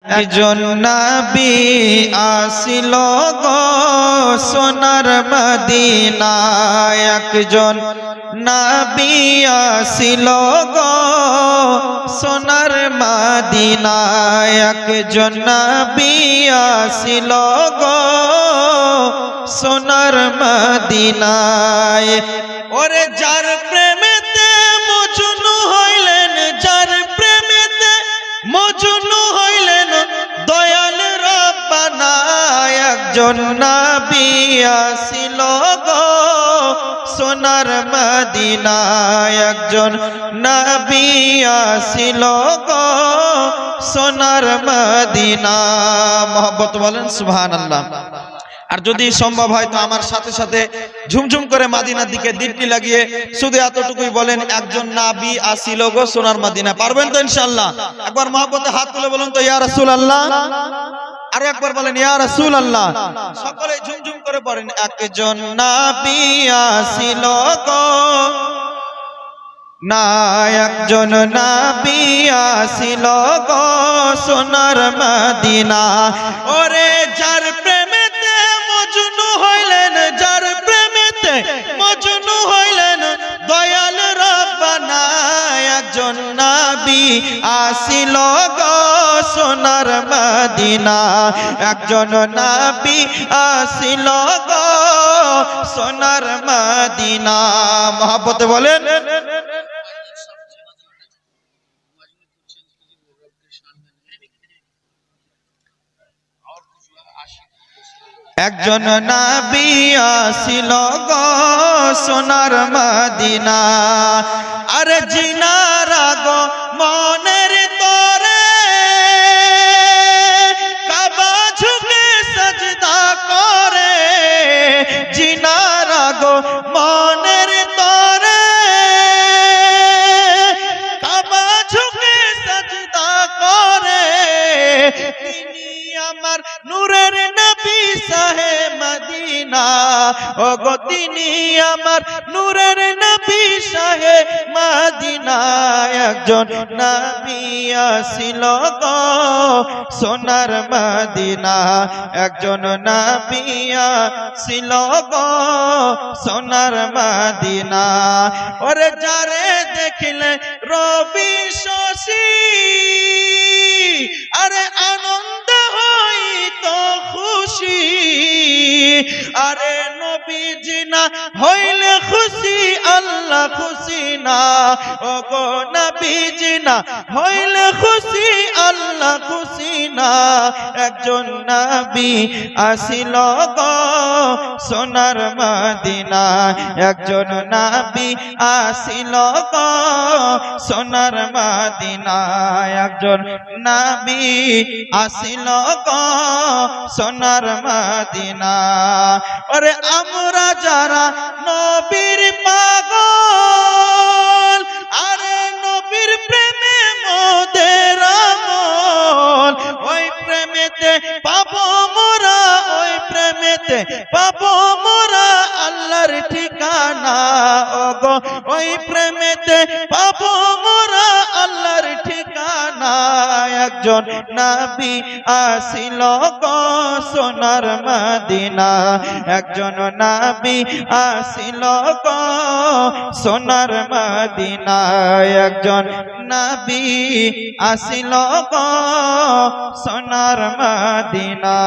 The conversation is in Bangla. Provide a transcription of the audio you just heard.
একজন নবী আসিল গো সোনার মদিনায়, একজন নবী আসিল গো সোনার মদিনায়, একজন নবী আসিল গো সোনার মদিনায়। ওরে যার প্রেমেতে মজনু হইলেন, যার প্রেমেতে মজনু হইলেন দয়াল রব্বানা, একজন নবী আসিল গো সোনার মদিনায়, একজন নবী আসিল গো সোনার মদিনা। মহব্বত বলেন সুবহানাল্লাহ। আর যদি সম্ভব হয় তো আমার সাথে সাথে ঝুমঝুম করে মাদিনার দিকে দৃষ্টি লাগিয়ে শুধু এতটুকুই বলেন, একজন নবী আসিল গো সোনার মদিনা। পারবেন তো ইনশাআল্লাহ? একবার মহব্বতে হাত তুলে বলুন তো ইয়া রাসূলুল্লাহ। আরো একবার বলেন ইয়া রাসূলুল্লাহ। সকলে ঝুমঝুম করে পড়েন, একজন নবী আসিল গো না, একজন নবী আসিল গো সোনার মদিনা। ওরে যার প্রেমেতে মজনু হইলেন, যার প্রেমেতে মজনু হইলেন দয়াল রব্বানা, একজন নবী আসিল গো সোনার মদিনা, একজন নবী আসিল গো সোনার মদিনা। মহব্বতে বলেন একজন নবী আসিল গো সোনার মদিনা। আরে জিনার গো মনের তরে কাবা ঝুঁকে সাজদা করে, জিনার গো মনের তরে কাবা ঝুঁকে সাজদা করে, তিনি আমার নূরের নবী শাহে মদিনা। ও গো তিনি আমার নূরের নবী শাহে মদিনা, একজন নবী আসিল গো সোনার মদিনা, একজন নবী আসিল গো সোনার মদিনা। ওরে যারে দেখিলে রবি শশী, আরে আনন্দ হইতো খুশি, আরে নবীজি না হইলে খুশি আল্লাহ খুশি না। ও গো নবীজি না হইলে খুশি আল্লাহ খুশি না, একজন নবী আসিল গো সোনার মদিনা, একজন নবী আসিল গো সোনার মদিনা, একজন নবী আসিল গো সোনার মদিনা। ওরে আমরা যারা নবীর পাগল, আরে নবীর প্রেমে মোদের আমল, ওই প্রেমেতে পাবো মোরা, ওই প্রেমেতে পাবো মোরা আল্লাহর ঠিকানা। ও গো ওই প্রেমেতে পাবো মোরা আল্লাহর ঠিকানা, একজন নবী আসিল গো সোনার মদিনা, একজন নবী আসিল গো সোনার মদিনা, একজন নবী আসিল গো সোনার মদিনা।